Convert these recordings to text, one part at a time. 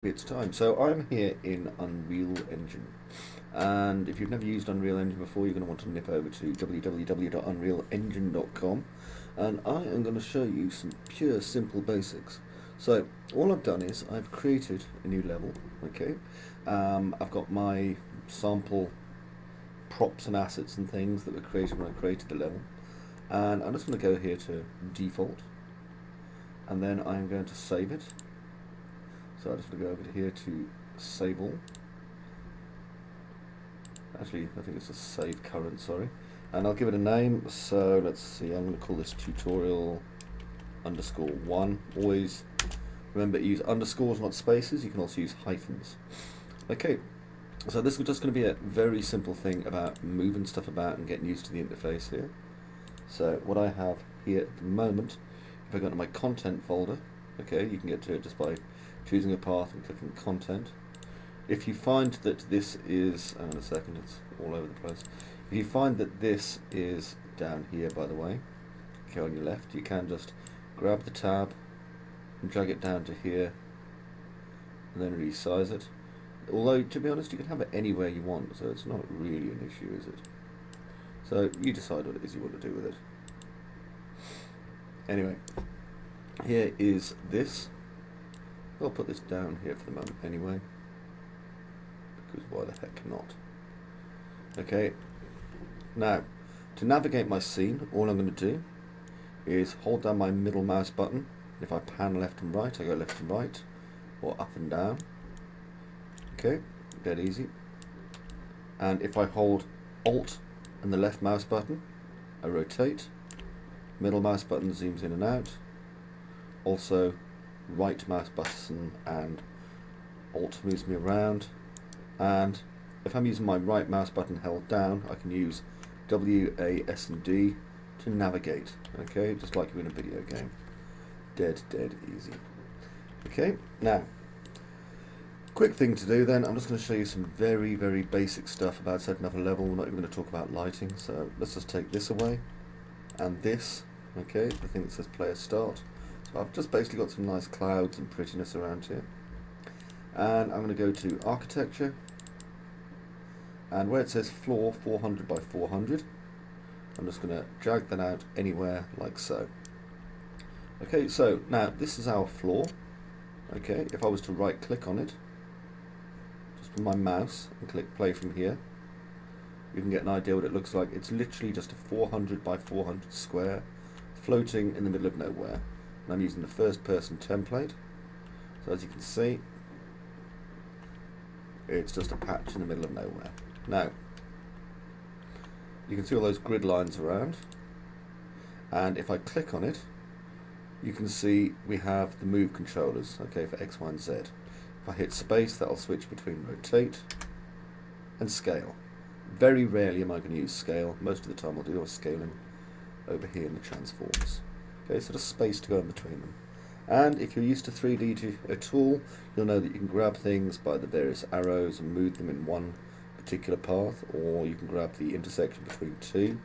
It's time. So I'm here in Unreal Engine, and if you've never used Unreal Engine before, you're going to want to nip over to www.unrealengine.com, and I am going to show you some pure simple basics. So all I've done is I've created a new level. Okay, I've got my sample props and assets and things that were created when I created the level, and I'm just going to go here to default, and then I'm going to save it. So I just want to go over to here to save all. Actually, I think it's a save current, sorry. And I'll give it a name. So let's see, I'm going to call this tutorial _1. Always remember to use underscores, not spaces. You can also use hyphens. Okay, so this is just going to be a very simple thing about moving stuff about and getting used to the interface here. So what I have here at the moment, if I go to my content folder, okay, you can get to it just by choosing a path and clicking content. If you find that this is, hang on a second, it's all over the place. If you find that this is down here, by the way, okay, on your left, you can just grab the tab and drag it down to here and then resize it. Although, to be honest, you can have it anywhere you want, so it's not really an issue, is it? So you decide what it is you want to do with it. Anyway, here is this. I'll put this down here for the moment anyway, because why the heck not? Okay, now to navigate my scene, all I'm going to do is hold down my middle mouse button. If I pan left and right, I go left and right, or up and down. Okay, dead easy. And if I hold Alt and the left mouse button, I rotate. Middle mouse button zooms in and out. Also, right mouse button and Alt moves me around, and if I'm using my right mouse button held down, I can use W, A, S and D to navigate, okay, just like you're in a video game. Dead easy. Okay, now quick thing to do then, I'm just going to show you some very basic stuff about setting up a level. We're not even going to talk about lighting, so let's just take this away, and this, okay, the thing that says player start. So I've just basically got some nice clouds and prettiness around here, and I'm going to go to architecture, and where it says floor 400 by 400, I'm just going to drag that out anywhere like so. Okay, so now this is our floor. Okay, if I was to right click on it just with my mouse and click play from here, you can get an idea what it looks like. It's literally just a 400 by 400 square floating in the middle of nowhere. And I'm using the first person template, so as you can see, it's just a patch in the middle of nowhere. Now you can see all those grid lines around, and if I click on it, you can see we have the move controllers, okay, for X, Y and Z. If I hit space, that'll switch between rotate and scale. Very rarely am I going to use scale. Most of the time I'll do a scaling over here in the transforms. Okay, so there's space to go in between them. And if you're used to 3D at all, you'll know that you can grab things by the various arrows and move them in one particular path, or you can grab the intersection between two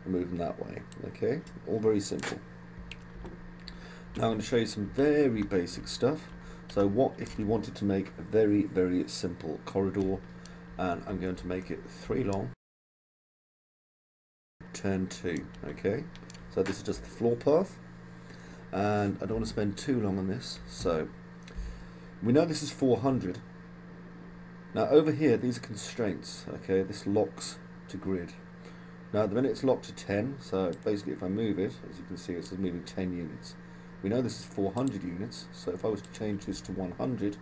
and move them that way. Okay, all very simple. Now I'm going to show you some very basic stuff. So what if we wanted to make a very simple corridor, and I'm going to make it 3 long, turn 2, okay? So this is just the floor path, and I don't want to spend too long on this. So we know this is 400. Now over here, these are constraints, okay? This locks to grid. Now at the minute it's locked to 10, so basically if I move it, as you can see, it's moving 10 units. We know this is 400 units, so if I was to change this to 100,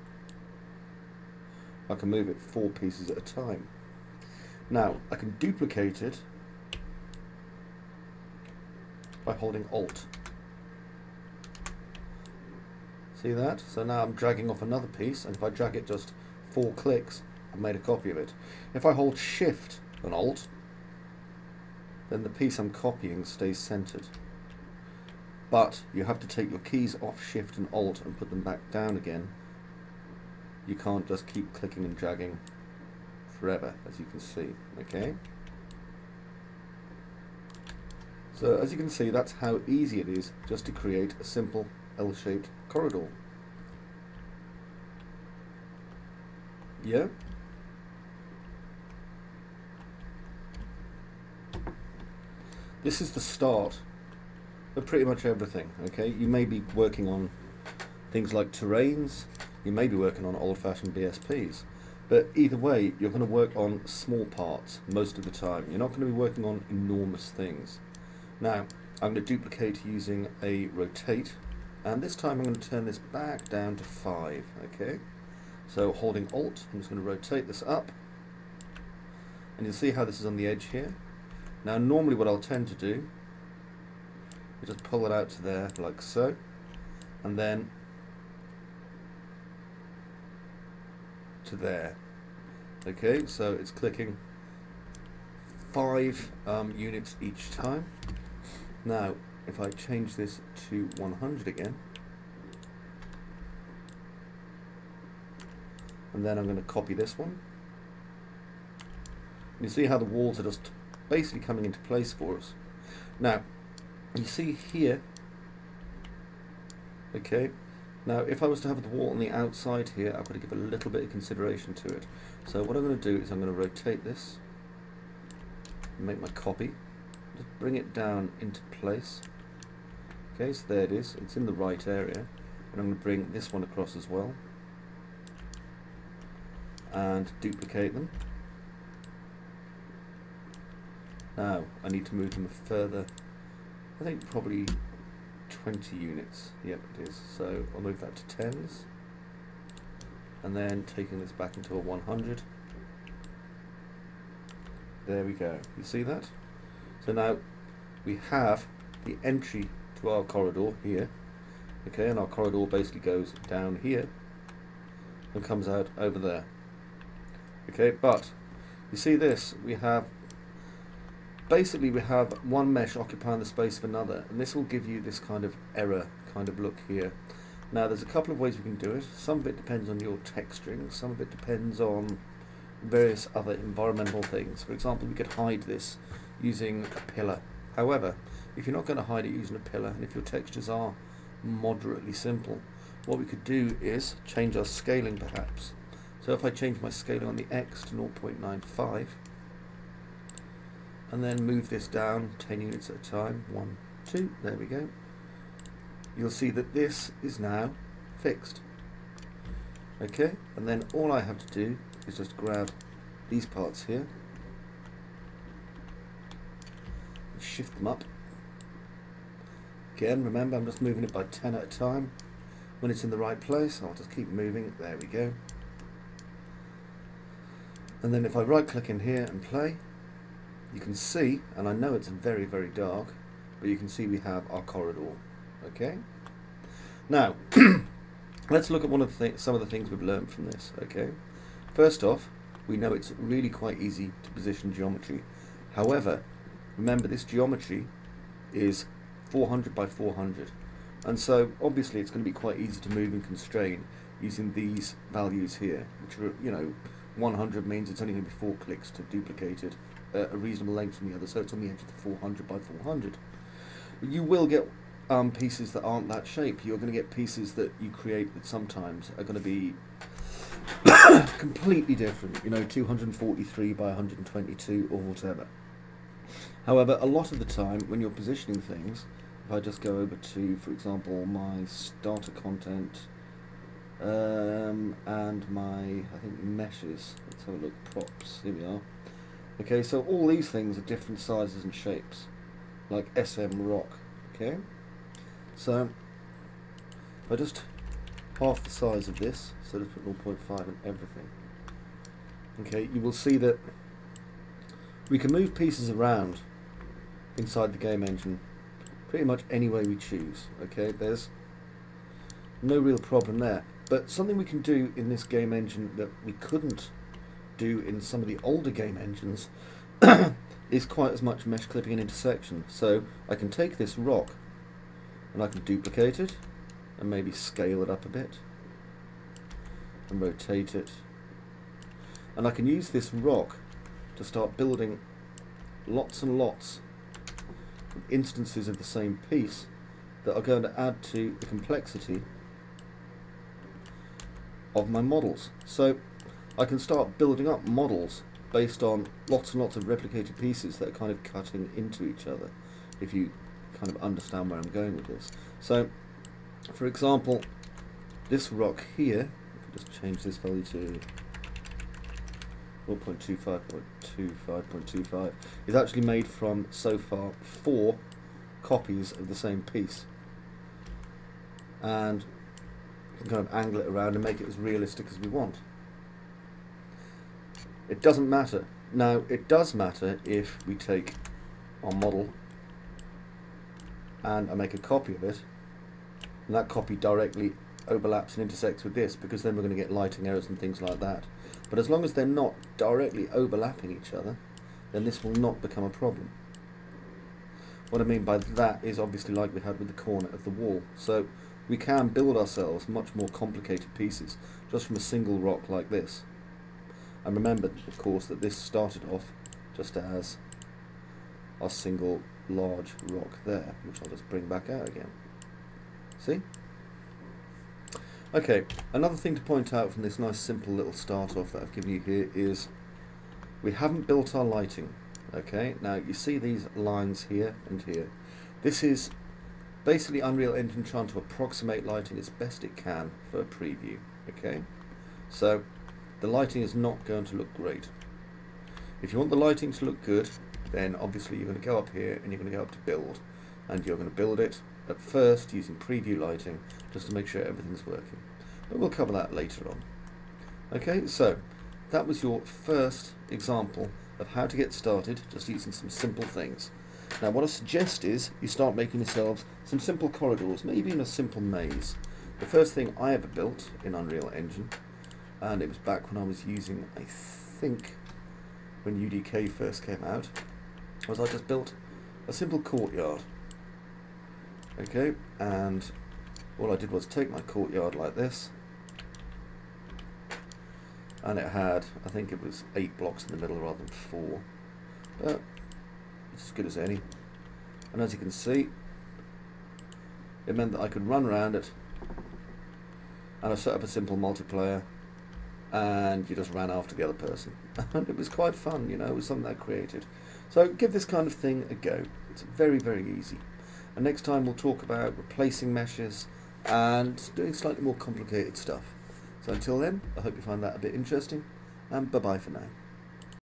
I can move it 4 pieces at a time. Now I can duplicate it by holding Alt. See that? So now I'm dragging off another piece, and if I drag it just 4 clicks, I've made a copy of it. If I hold Shift and Alt, then the piece I'm copying stays centered. But you have to take your keys off Shift and Alt and put them back down again. You can't just keep clicking and dragging forever, as you can see, okay? So as you can see, that's how easy it is just to create a simple L-shaped corridor. Yeah. This is the start of pretty much everything, okay? You may be working on things like terrains, you may be working on old-fashioned BSPs, but either way, you're going to work on small parts most of the time. You're not going to be working on enormous things. Now, I'm going to duplicate using a rotate, and this time I'm going to turn this back down to 5, okay? So holding Alt, I'm just going to rotate this up, and you'll see how this is on the edge here. Now normally what I'll tend to do is just pull it out to there like so, and then to there. Okay, so it's clicking 5 units each time. Now if I change this to 100 again, and then I'm going to copy this one, you see how the walls are just basically coming into place for us. Now you see here, okay, now if I was to have the wall on the outside here, I've got to give a little bit of consideration to it. So what I'm going to do is I'm going to rotate this, make my copy, just bring it down into place. Okay, so there it is, it's in the right area, and I'm going to bring this one across as well and duplicate them. Now I need to move them further, I think probably 20 units, yep it is, so I'll move that to 10s, and then taking this back into a 100. There we go, you see that? So now we have the entry to our corridor here, okay, and our corridor basically goes down here and comes out over there. Okay, but you see this, we have one mesh occupying the space of another, and this will give you this kind of error kind of look here. Now there's a couple of ways we can do it. Some of it depends on your texturing, some of it depends on various other environmental things. For example, we could hide this using a pillar. However, if you're not going to hide it using a pillar, and if your textures are moderately simple, what we could do is change our scaling perhaps. So if I change my scaling on the X to 0.95, and then move this down 10 units at a time, 1, 2, there we go, you'll see that this is now fixed. Okay, and then all I have to do is just grab these parts here, and shift them up. Again, remember I'm just moving it by 10 at a time. When it's in the right place, I'll just keep moving, there we go. And then if I right click in here and play, you can see, and I know it's very very dark, but you can see we have our corridor. Okay, now let's look at some of the things we've learned from this. Okay, first off, we know it's really quite easy to position geometry. However, remember this geometry is 400 by 400, and so obviously it's going to be quite easy to move and constrain using these values here, which are, you know, 100 means it's only going to be 4 clicks to duplicate it a reasonable length from the other, so it's on the edge of the 400 by 400. You will get pieces that aren't that shape. You're going to get pieces that you create that sometimes are going to be completely different, you know, 243 by 122 or whatever. However, a lot of the time when you're positioning things, if I just go over to, for example, my starter content and my, I think, meshes, let's have a look, props, here we are. Okay, so all these things are different sizes and shapes, like SM rock. Okay, so if I just half the size of this, so let's put 0.5 in everything. Okay, you will see that we can move pieces around inside the game engine pretty much any way we choose. Okay, there's no real problem there. But something we can do in this game engine that we couldn't do in some of the older game engines is quite as much mesh clipping and intersection. So I can take this rock and I can duplicate it and maybe scale it up a bit and rotate it, and I can use this rock to start building lots and lots of instances of the same piece that are going to add to the complexity of my models. So I can start building up models based on lots and lots of replicated pieces that are kind of cutting into each other, if you kind of understand where I'm going with this. So, for example, this rock here, if I just change this value to 0.25.25.25, is actually made from, so far, 4 copies of the same piece. And we can kind of angle it around and make it as realistic as we want. It doesn't matter. Now, it does matter if we take our model and I make a copy of it, and that copy directly overlaps and intersects with this, because then we're going to get lighting errors and things like that. But as long as they're not directly overlapping each other, then this will not become a problem. What I mean by that is obviously like we had with the corner of the wall. So we can build ourselves much more complicated pieces just from a single rock like this. And remember, of course, that this started off just as our single large rock there, which I'll just bring back out again. See? Okay, another thing to point out from this nice simple little start off that I've given you here is we haven't built our lighting. Okay, now you see these lines here and here. This is basically Unreal Engine trying to approximate lighting as best it can for a preview. Okay, so the lighting is not going to look great. If you want the lighting to look good, then obviously you're going to go up here and you're going to go up to build, and you're going to build it at first using preview lighting just to make sure everything's working. But we'll cover that later on. Okay, so that was your first example of how to get started just using some simple things. Now what I suggest is you start making yourselves some simple corridors, maybe even a simple maze. The first thing I ever built in Unreal Engine, and it was back when I was using, I think, when UDK first came out, was I just built a simple courtyard. Okay, and all I did was take my courtyard like this, and it had, I think it was 8 blocks in the middle rather than 4, but it's as good as any. And as you can see, it meant that I could run around it, and I set up a simple multiplayer, and you just ran after the other person. And it was quite fun, you know, it was something I created. So give this kind of thing a go. It's very, very easy. And next time we'll talk about replacing meshes and doing slightly more complicated stuff. So until then, I hope you find that a bit interesting, and bye-bye for now.